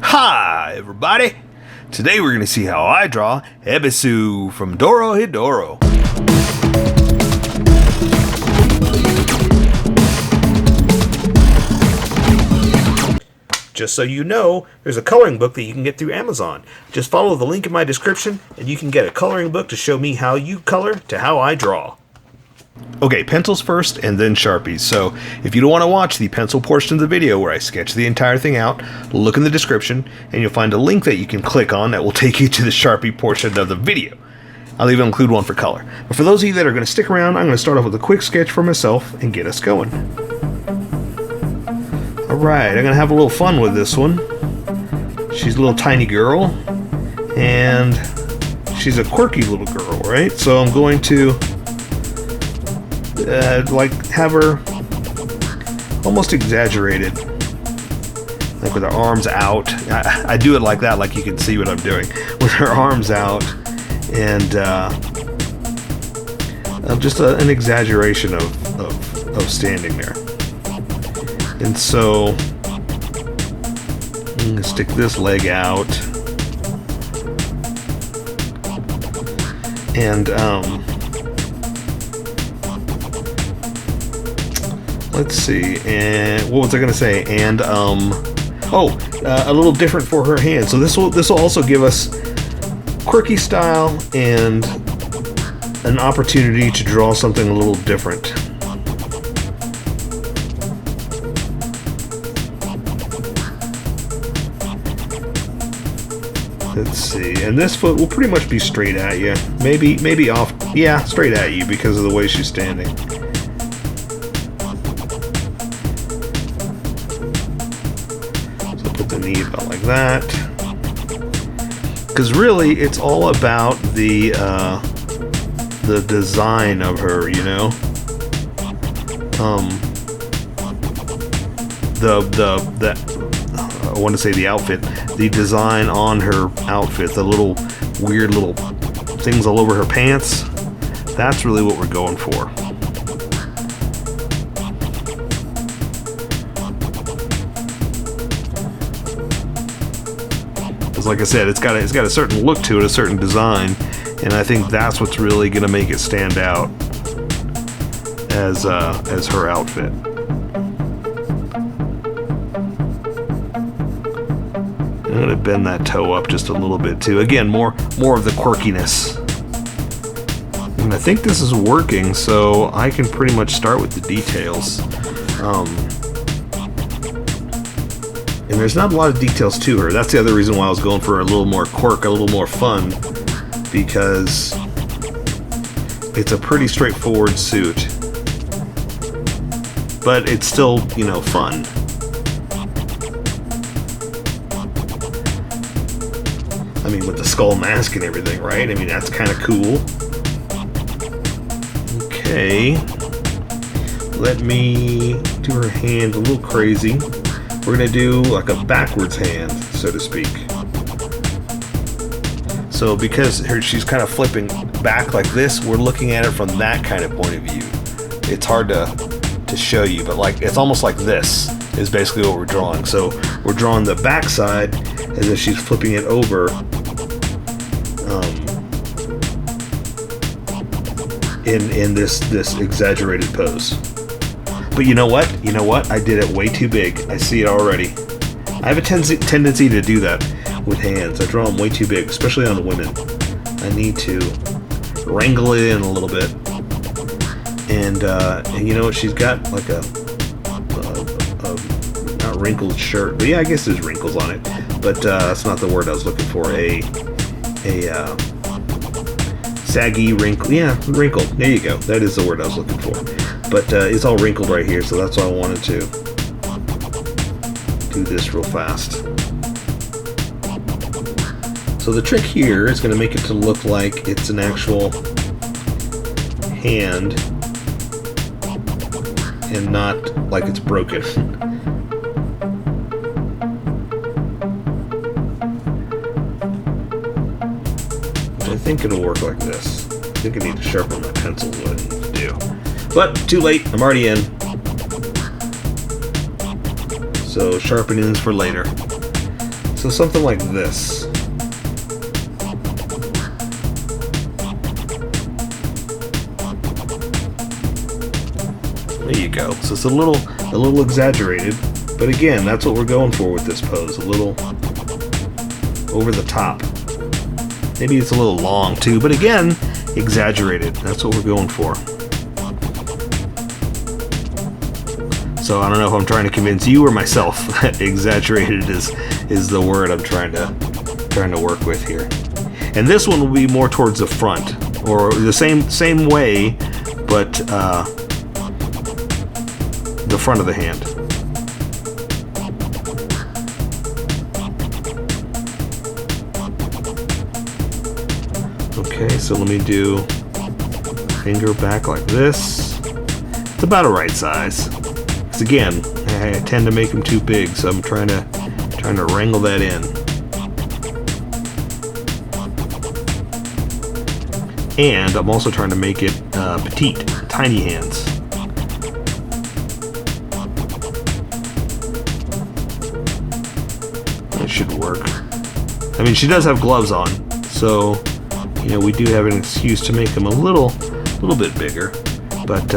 Hi everybody! Today we're going to see how I draw EBISU from DOROHEDORO. Just so you know, there's a coloring book that you can get through Amazon. Just follow the link in my description and you can get a coloring book to show me how you color to how I draw. Okay, pencils first and then Sharpies. So if you don't want to watch the pencil portion of the video where I sketch the entire thing out, look in the description and you'll find a link that you can click on that will take you to the Sharpie portion of the video. I'll even include one for color. But for those of you that are going to stick around, I'm going to start off with a quick sketch for myself and get us going. Alright, I'm going to have a little fun with this one. She's a little tiny girl and she's a quirky little girl, right? So I'm going to have her almost exaggerated, like with her arms out. I do it like that, like you can see what I'm doing, with her arms out, and just an exaggeration of standing there. And so I'm gonna stick this leg out, and let's see, and what was I going to say? And a little different for her hand. So this will also give us quirky style and an opportunity to draw something a little different. Let's see, and this foot will pretty much be straight at you. Maybe off, yeah, straight at you because of the way she's standing. Put the knee about like that, because really it's all about the design of her, you know. I want to say the outfit, the design on her outfit, the little weird little things all over her pants. That's really what we're going for. Like I said, it's got a certain look to it, a certain design, and I think that's what's really going to make it stand out as her outfit. I'm going to bend that toe up just a little bit too. Again, more of the quirkiness. And I think this is working, so I can pretty much start with the details. And there's not a lot of details to her. That's the other reason why I was going for a little more quirk, a little more fun, because it's a pretty straightforward suit, but it's still, you know, fun. I mean, with the skull mask and everything, right? I mean, that's kind of cool. Okay. Let me do her hand a little crazy. We're going to do like a backwards hand, so to speak. So because she's kind of flipping back like this, we're looking at it from that kind of point of view. It's hard to show you, but like it's almost like this is basically what we're drawing. So we're drawing the back side as if she's flipping it over in this exaggerated pose. But you know what? You know what? I did it way too big. I see it already. I have a tendency to do that with hands. I draw them way too big, especially on women. I need to wrangle it in a little bit. And you know what? She's got like a not wrinkled shirt, but yeah, I guess there's wrinkles on it. But that's not the word I was looking for. A saggy wrinkle. Yeah, wrinkled. There you go. That is the word I was looking for. But it's all wrinkled right here, so that's why I wanted to do this real fast. So the trick here is going to make it to look like it's an actual hand and not like it's broken. I think it'll work like this. I think I need to sharpen my pencil, what I need to do. But too late, I'm already in. So sharpening's for later. So something like this. There you go. So it's a little exaggerated, but again, that's what we're going for with this pose. A little over the top. Maybe it's a little long too, but again, exaggerated. That's what we're going for. So I don't know if I'm trying to convince you or myself that exaggerated is the word I'm trying to work with here. And this one will be more towards the front, or the same way, but the front of the hand. Okay, so let me do finger back like this. It's about a right size. Because again, I tend to make them too big, so I'm trying to wrangle that in. And I'm also trying to make it petite, tiny hands. That should work. I mean, she does have gloves on, so you know we do have an excuse to make them a little bit bigger, but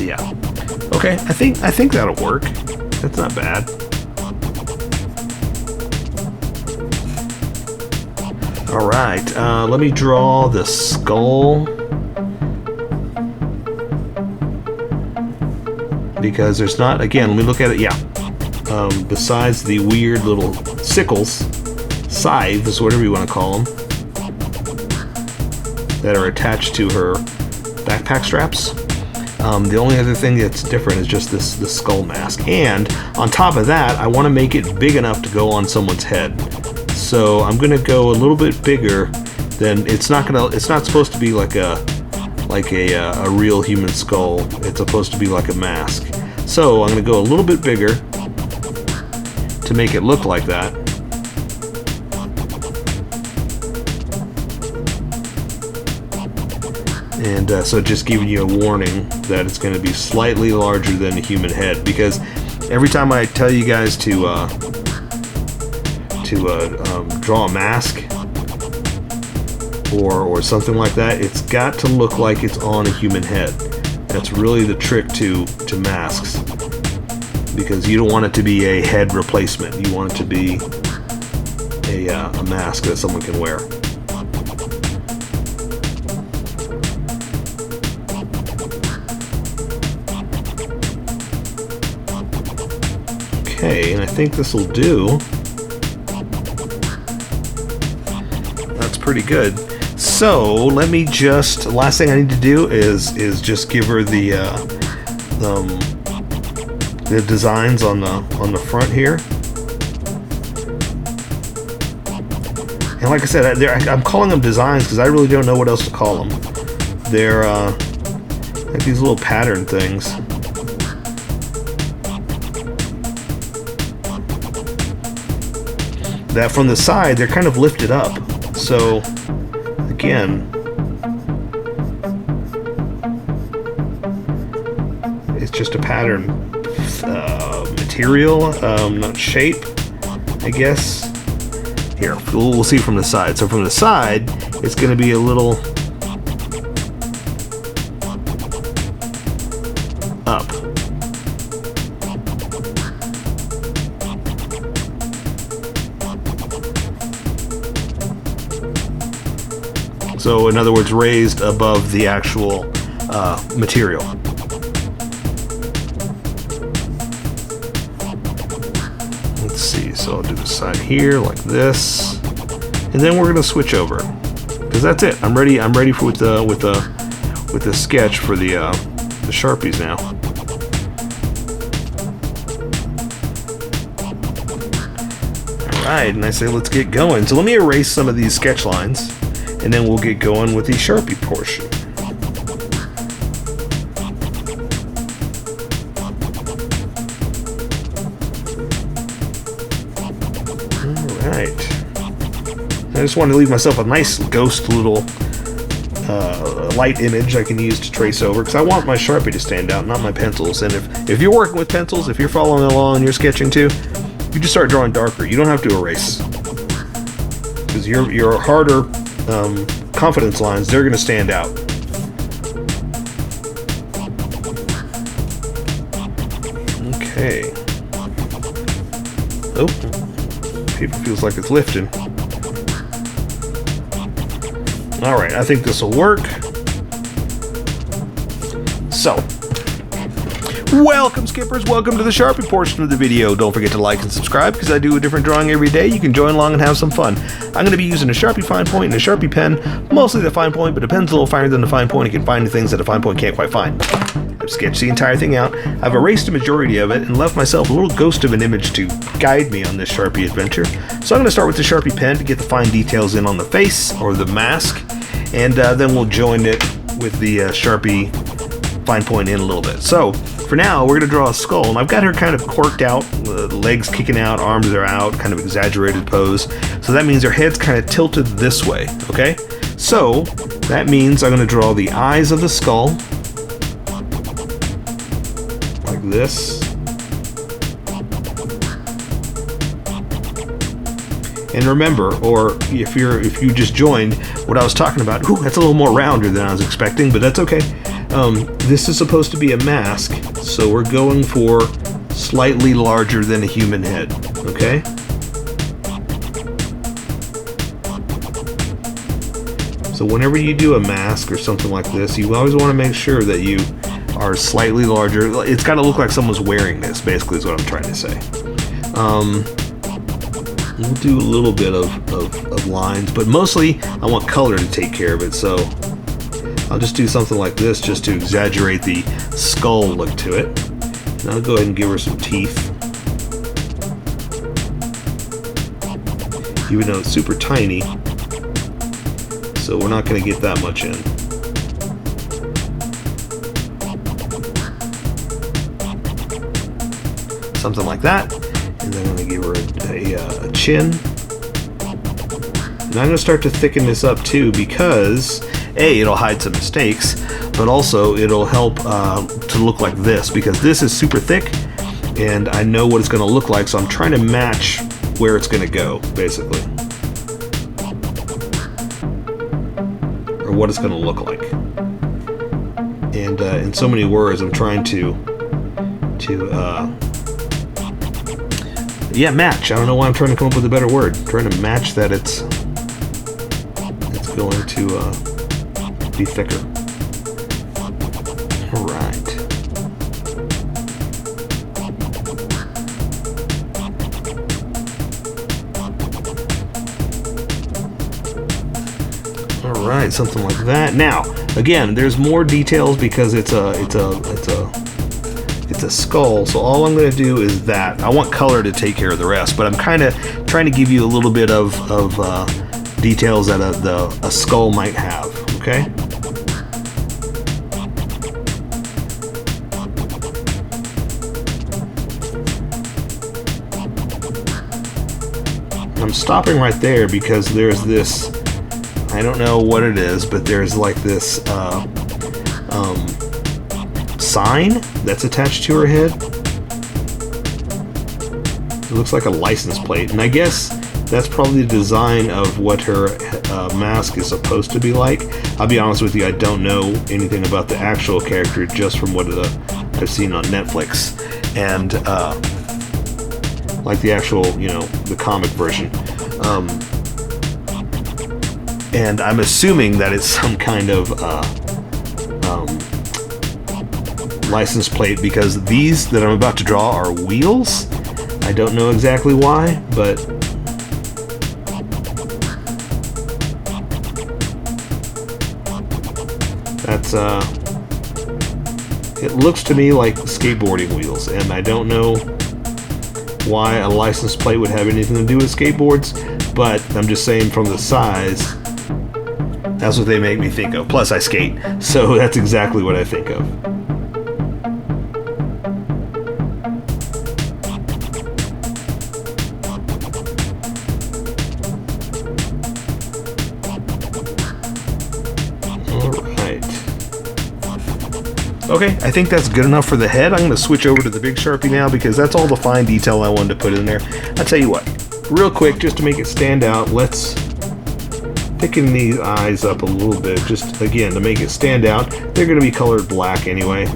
yeah. Okay, I think that'll work. That's not bad. All right, let me draw the skull, because there's not, again, let me look at it, yeah. Besides the weird little sickles, scythes, whatever you want to call them, that are attached to her backpack straps. The only other thing that's different is just this skull mask. And on top of that, I want to make it big enough to go on someone's head. So I'm going to go a little bit bigger than, it's not supposed to be like a real human skull. It's supposed to be like a mask. So I'm going to go a little bit bigger to make it look like that. And so just giving you a warning that it's going to be slightly larger than a human head, because every time I tell you guys to draw a mask or something like that, it's got to look like it's on a human head. That's really the trick to masks, because you don't want it to be a head replacement. You want it to be a mask that someone can wear. Okay, and I think this will do. That's pretty good. So let me just, last thing I need to do is just give her the designs on the front here. And like I said, I'm calling them designs because I really don't know what else to call them. They're like these little pattern things. That from the side, they're kind of lifted up. So, again, it's just a pattern material, not shape, I guss. Here, we'll see from the side. So from the side, it's going to be a little up. So in other words, raised above the actual material. Let's see, so I'll do the side here like this, and then we're gonna switch over, because that's it. I'm ready for with the sketch for the Sharpies now. All right, and I say let's get going. So let me erase some of these sketch lines, and then we'll get going with the Sharpie portion. Alright. I just want to leave myself a nice ghost little light image I can use to trace over, because I want my Sharpie to stand out, not my pencils. And if you're working with pencils, if you're following along and you're sketching too, you just start drawing darker. You don't have to erase, because your harder confidence lines, they're going to stand out. Okay. Oh, paper feels like it's lifting. Alright, I think this will work. So, welcome skippers, welcome to the Sharpie portion of the video. Don't forget to like and subscribe, because I do a different drawing every day. You can join along and have some fun. I'm going to be using a Sharpie fine point and a Sharpie pen, mostly the fine point, but a pen's a little finer than the fine point. It can find things that a fine point can't quite find. I've sketched the entire thing out. I've erased a majority of it and left myself a little ghost of an image to guide me on this Sharpie adventure. So I'm going to start with the Sharpie pen to get the fine details in on the face, or the mask, and then we'll join it with the Sharpie fine point in a little bit. So for now, we're going to draw a skull, and I've got her kind of corked out, legs kicking out, arms are out, kind of exaggerated pose. So that means her head's kind of tilted this way, okay? So that means I'm going to draw the eyes of the skull, like this. And remember, or if you just joined, what I was talking about, ooh, that's a little more rounder than I was expecting, but that's okay. This is supposed to be a mask, so we're going for slightly larger than a human head, okay? So whenever you do a mask or something like this, you always want to make sure that you are slightly larger. It's got to look like someone's wearing this, basically, is what I'm trying to say. We'll do a little bit of lines, but mostly I want color to take care of it, so I'll just do something like this just to exaggerate the skull look to it. And I'll go ahead and give her some teeth, even though it's super tiny, so we're not going to get that much in. Something like that. And then I'm going to give her a chin. And I'm going to start to thicken this up too, because A, it'll hide some mistakes, but also it'll help to look like this, because this is super thick and I know what it's going to look like, so I'm trying to match where it's going to go, basically. Or what it's going to look like. And in so many words, I'm trying to match. I don't know why I'm trying to come up with a better word. I'm trying to match that it's going to be thicker. Alright. Alright, something like that. Now, again, there's more details because it's a skull, so all I'm going to do is that. I want color to take care of the rest, but I'm kind of trying to give you a little bit of details that a skull might have, okay? I'm stopping right there because there's this, I don't know what it is, but there's like this sign that's attached to her head. It looks like a license plate, and I guess that's probably the design of what her mask is supposed to be like. I'll be honest with you, I don't know anything about the actual character, just from what I've seen on Netflix, and like the actual, the comic version. And I'm assuming that it's some kind of license plate, because these that I'm about to draw are wheels. I don't know exactly why, but that's it looks to me like skateboarding wheels, and I don't know why a license plate would have anything to do with skateboards, but I'm just saying from the size, that's what they make me think of. Plus I skate, so that's exactly what I think of. Okay, I think that's good enough for the head. I'm going to switch over to the big Sharpie now because that's all the fine detail I wanted to put in there. I'll tell you what, real quick, just to make it stand out, let's thicken these eyes up a little bit, just again to make it stand out. They're going to be colored black anyway,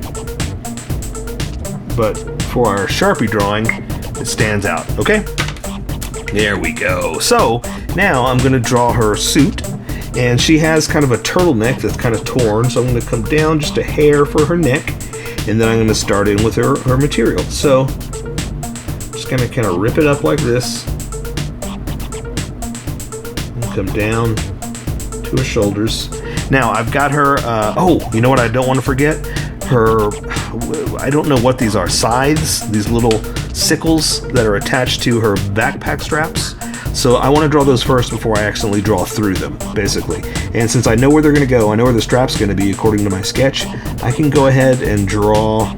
but for our Sharpie drawing, it stands out. Okay, there we go. So now I'm going to draw her suit, and she has kind of a turtleneck that's kind of torn, so I'm going to come down just a hair for her neck, and then I'm going to start in with her material. So just going to kind of rip it up like this, and come down to her shoulders. Now I've got her, oh, you know what I don't want to forget? Her, I don't know what these are, scythes, these little sickles that are attached to her backpack straps. So I want to draw those first before I accidentally draw through them, basically. And since I know where they're going to go, I know where the strap's going to be according to my sketch, I can go ahead and draw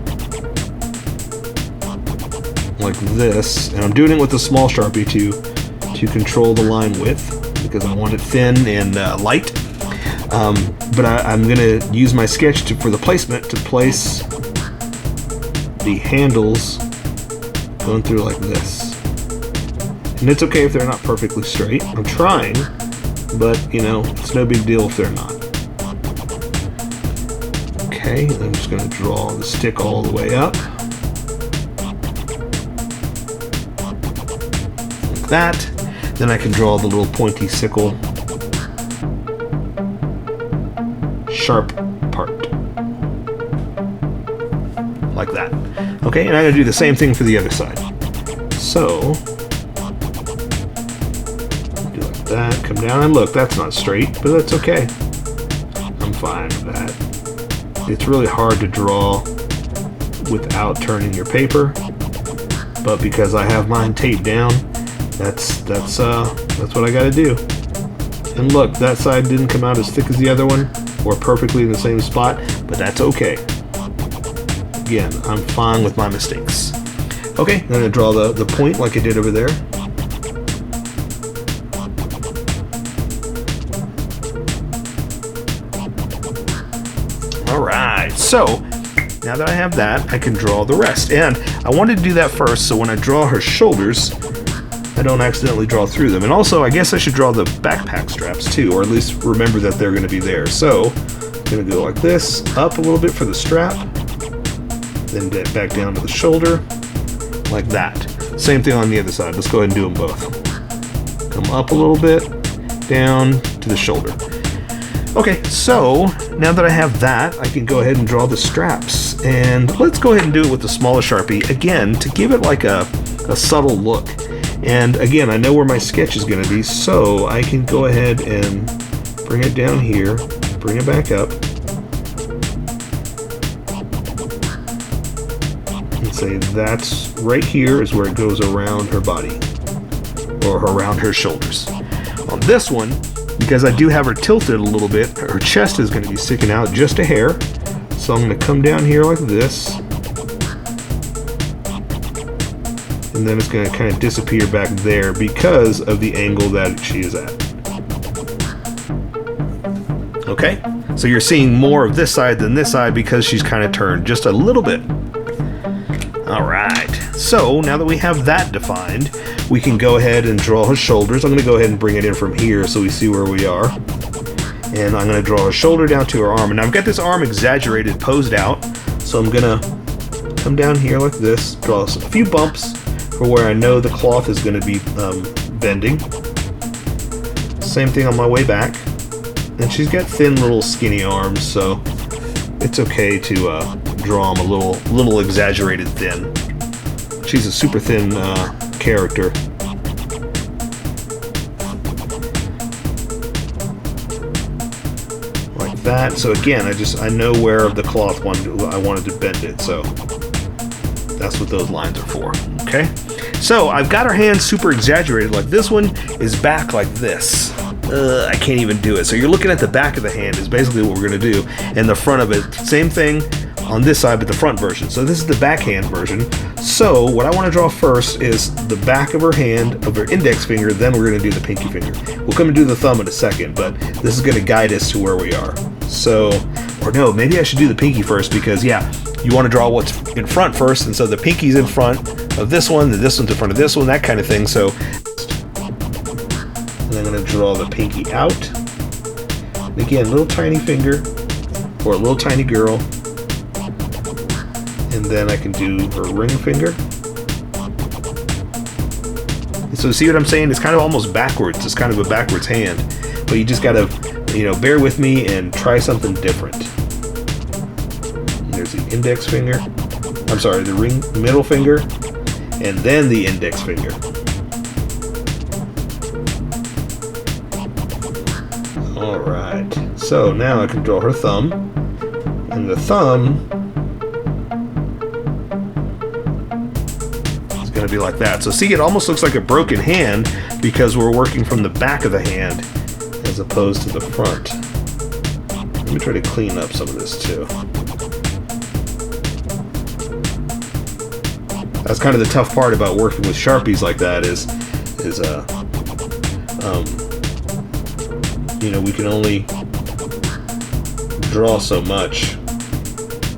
like this. And I'm doing it with a small Sharpie to control the line width because I want it thin and light. But I'm going to use my sketch for the placement to place the handles going through like this. And it's okay if they're not perfectly straight. I'm trying, but you know, it's no big deal if they're not. Okay, I'm just going to draw the stick all the way up. Like that. Then I can draw the little pointy sickle sharp part. Like that. Okay, and I'm going to do the same thing for the other side. So that, come down, and look, that's not straight, but that's okay. I'm fine with that. It's really hard to draw without turning your paper, but because I have mine taped down, that's what I gotta do. And look, that side didn't come out as thick as the other one, or perfectly in the same spot, but that's okay. Again, I'm fine with my mistakes. Okay, I'm gonna draw the point like I did over there. Alright, so now that I have that, I can draw the rest. And I wanted to do that first so when I draw her shoulders, I don't accidentally draw through them. And also, I guess I should draw the backpack straps too, or at least remember that they're going to be there. So I'm going to go like this, up a little bit for the strap, then back down to the shoulder, like that. Same thing on the other side. Let's go ahead and do them both. Come up a little bit, down to the shoulder. Okay, so now that I have that, I can go ahead and draw the straps. And let's go ahead and do it with the smaller Sharpie, again, to give it like a subtle look. And again, I know where my sketch is going to be, so I can go ahead and bring it down here, bring it back up, and say that's right here is where it goes around her body, or around her shoulders. On this one, because I do have her tilted a little bit, her chest is going to be sticking out just a hair. So I'm going to come down here like this. And then it's going to kind of disappear back there because of the angle that she is at. Okay? So you're seeing more of this side than this side because she's kind of turned just a little bit. Alright, so now that we have that defined, we can go ahead and draw her shoulders. I'm going to go ahead and bring it in from here so we see where we are. And I'm going to draw her shoulder down to her arm. And I've got this arm exaggerated, posed out. So I'm going to come down here like this, draw a few bumps for where I know the cloth is going to be bending. Same thing on my way back. And she's got thin little skinny arms, so it's okay to draw them a little exaggerated thin. She's a super thin character. Like that. So again, I know where of the cloth I wanted to bend it, so that's what those lines are for. Okay? So I've got her hand super exaggerated. Like this one is back like this. I can't even do it. So you're looking at the back of the hand is basically what we're going to do. And the front of it, same thing on this side, but the front version. So this is the backhand version. So what I want to draw first is the back of her hand, of her index finger, then we're going to do the pinky finger. We'll come and do the thumb in a second, but this is going to guide us to where we are. So Or no, maybe I should do the pinky first, because yeah, you want to draw what's in front first, and so the pinky's in front of this one, then this one's in front of this one, that kind of thing. So, and I'm going to draw the pinky out. And again, little tiny finger, or a little tiny girl. And then I can do her ring finger. And so see what I'm saying? It's kind of almost backwards. It's kind of a backwards hand. But you just got to, you know, bear with me and try something different. And there's the index finger. I'm sorry, the middle finger. And then the index finger. Alright. So now I can draw her thumb. And the thumb going to be like that. So see, it almost looks like a broken hand because we're working from the back of the hand as opposed to the front. Let me try to clean up some of this too. That's kind of the tough part about working with Sharpies like that is you know, we can only draw so much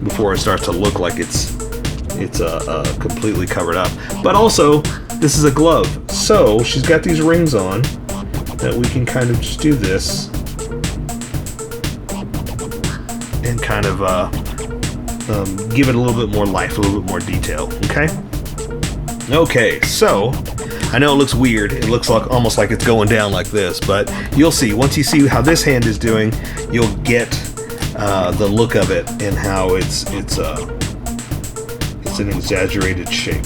before it starts to look like it's completely covered up. But also, this is a glove, so she's got these rings on that we can kind of just do this and kind of give it a little bit more life, a little bit more detail. Okay, so I know it looks weird. It looks like almost like it's going down like this, but you'll see once you see how this hand is doing, you'll get the look of it and how it's an exaggerated shape.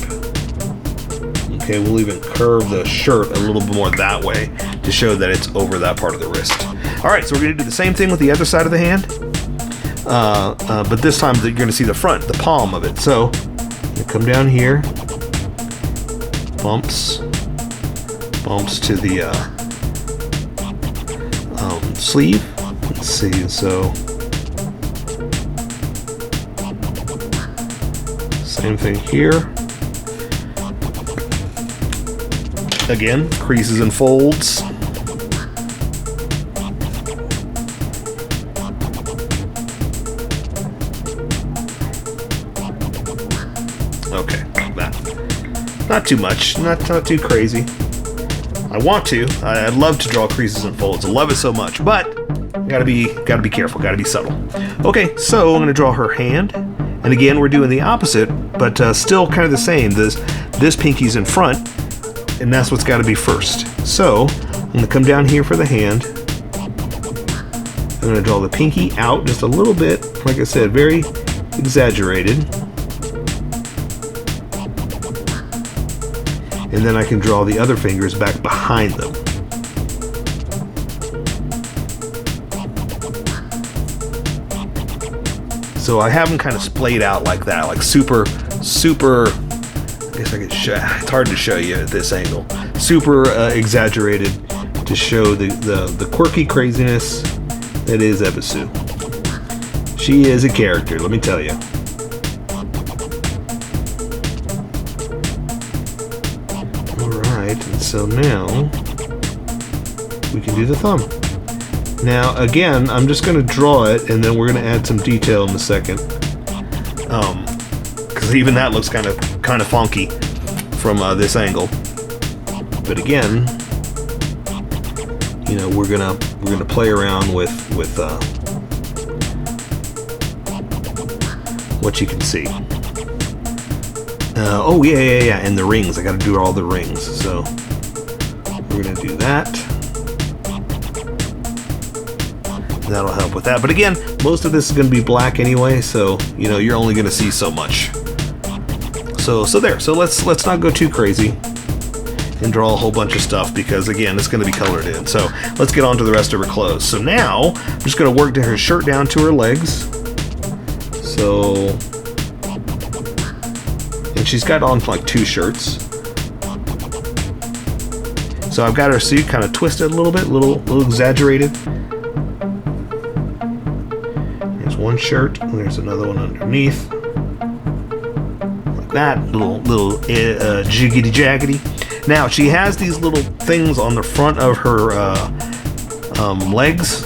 Okay, we'll even curve the shirt a little bit more that way to show that it's over that part of the wrist. Alright, so we're going to do the same thing with the other side of the hand, but this time you're going to see the front, the palm of it. So, you come down here, bumps to the sleeve. Let's see, so same thing here. Again, creases and folds. Okay, that. Not too much, not too crazy. I want to. I'd love to draw creases and folds. I love it so much, but gotta be careful. Gotta be subtle. Okay, so I'm gonna draw her hand. And again, we're doing the opposite, but still kind of the same. This pinky's in front, and that's what's got to be first. So I'm going to come down here for the hand. I'm going to draw the pinky out just a little bit, like I said, very exaggerated. And then I can draw the other fingers back behind them. So I have them kind of splayed out like that, like super, I guess I could show, it's hard to show you at this angle. Super exaggerated to show the quirky craziness that is EBISU. She is a character, let me tell you. Alright, and so now we can do the thumb. Now, again, I'm just going to draw it, and then we're going to add some detail in a second. Because even that looks kind of funky from this angle. But again, you know, we're gonna play around with what you can see. Oh yeah, and the rings. I got to do all the rings. So we're gonna do that. That'll help with that. But again, most of this is going to be black anyway, so you know you're only going to see so much. So there. So let's not go too crazy and draw a whole bunch of stuff because again, it's going to be colored in. So let's get on to the rest of her clothes. So now I'm just going to work her shirt down to her legs. So, and she's got on like 2 shirts. So I've got her suit kind of twisted a little bit, a little exaggerated. There's one shirt, and there's another one underneath. Like that, little jiggity jaggedy. Now she has these little things on the front of her legs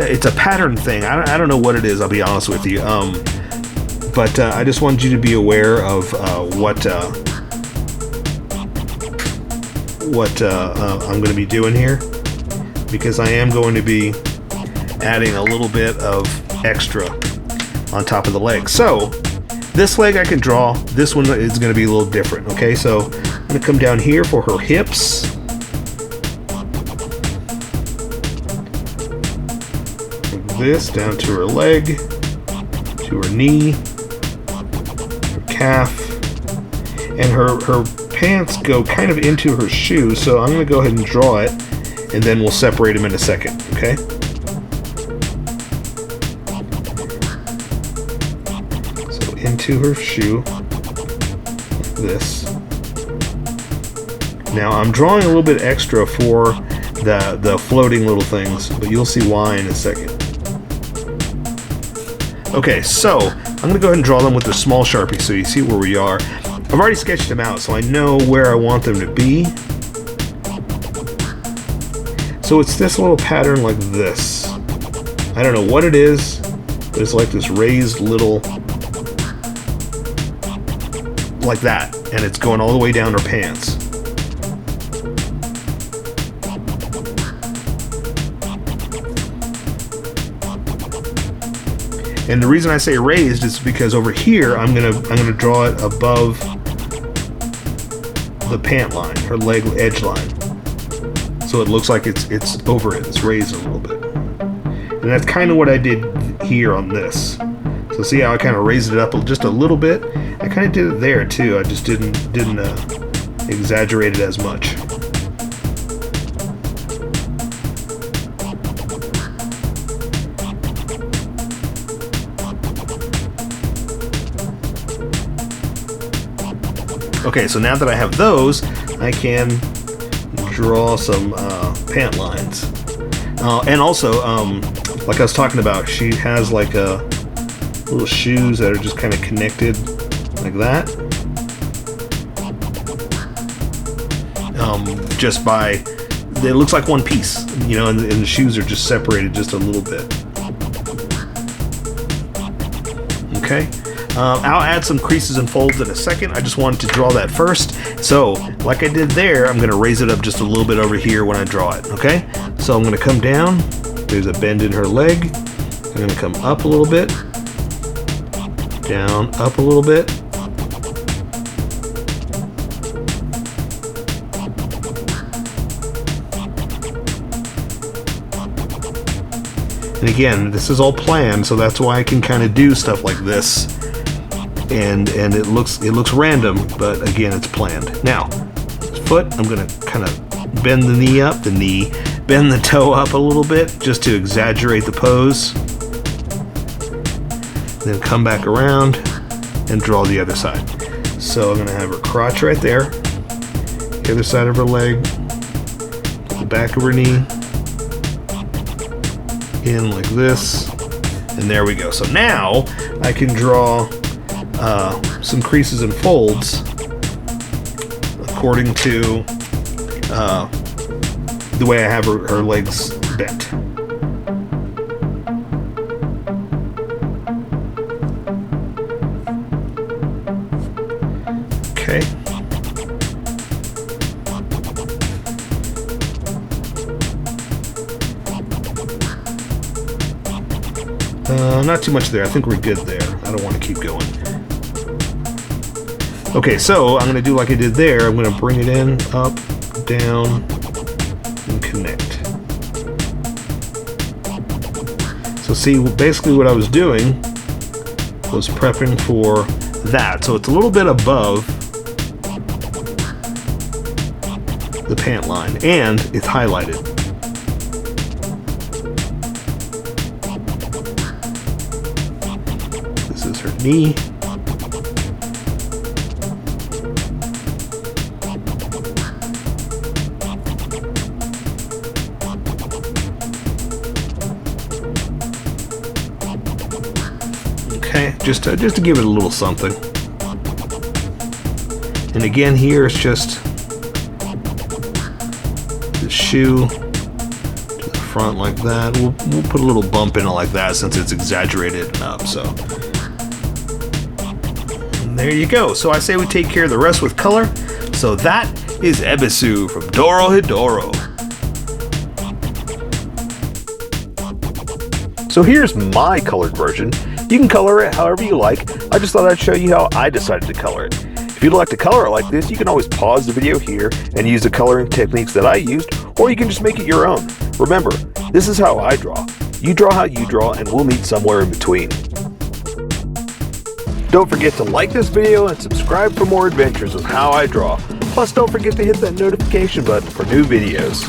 it's a pattern thing. I don't know what it is, I'll be honest with you. But I just wanted you to be aware of what I'm going to be doing here, because I am going to be adding a little bit of extra on top of the leg. So this leg I can draw. This one is going to be a little different. Okay, so I'm going to come down here for her hips. This down to her leg, to her knee, her calf, and her pants go kind of into her shoe, so I'm going to go ahead and draw it, and then we'll separate them in a second, okay? So into her shoe, like this. Now I'm drawing a little bit extra for the floating little things, but you'll see why in a second. Okay, so I'm going to go ahead and draw them with the small Sharpie so you see where we are. I've already sketched them out, so I know where I want them to be. So it's this little pattern like this. I don't know what it is, but it's like this raised little, like that, and it's going all the way down her pants. And the reason I say raised is because over here I'm gonna draw it above the pant line, her leg edge line, so it looks like it's over it. It's raised a little bit, and that's kind of what I did here on this. So see how I kind of raised it up just a little bit? I kind of did it there too. I just didn't exaggerate it as much. Okay, so now that I have those, I can draw some pant lines. And also, like I was talking about, she has like little shoes that are just kind of connected like that. Just by, it looks like one piece, you know, and the shoes are just separated just a little bit. Okay. I'll add some creases and folds in a second. I just wanted to draw that first. So, like I did there, I'm going to raise it up just a little bit over here when I draw it, okay? So I'm going to come down. There's a bend in her leg. I'm going to come up a little bit. Down, up a little bit. And again, this is all planned, so that's why I can kind of do stuff like this. And it looks random, but again, it's planned. Now, foot, I'm gonna kind of bend the knee up, bend the toe up a little bit, just to exaggerate the pose. Then come back around and draw the other side. So I'm gonna have her crotch right there, the other side of her leg, the back of her knee, in like this, and there we go. So now I can draw some creases and folds according to the way I have her legs bent. Okay. Not too much there. I think we're good there. I don't want to keep going. Okay, so I'm going to do like I did there. I'm going to bring it in, up, down, and connect. So see, basically what I was doing was prepping for that. So it's a little bit above the pant line, and it's highlighted. This is her knee. Okay, just to give it a little something. And again, here it's just the shoe to the front like that. We'll put a little bump in it like that since it's exaggerated and up, so. And there you go. So I say we take care of the rest with color. So that is Ebisu from DOROHEDORO. So here's my colored version. You can color it however you like. I just thought I'd show you how I decided to color it. If you'd like to color it like this, you can always pause the video here and use the coloring techniques that I used, or you can just make it your own. Remember, this is how I draw. You draw how you draw, and we'll meet somewhere in between. Don't forget to like this video and subscribe for more adventures with how I draw. Plus, don't forget to hit that notification button for new videos.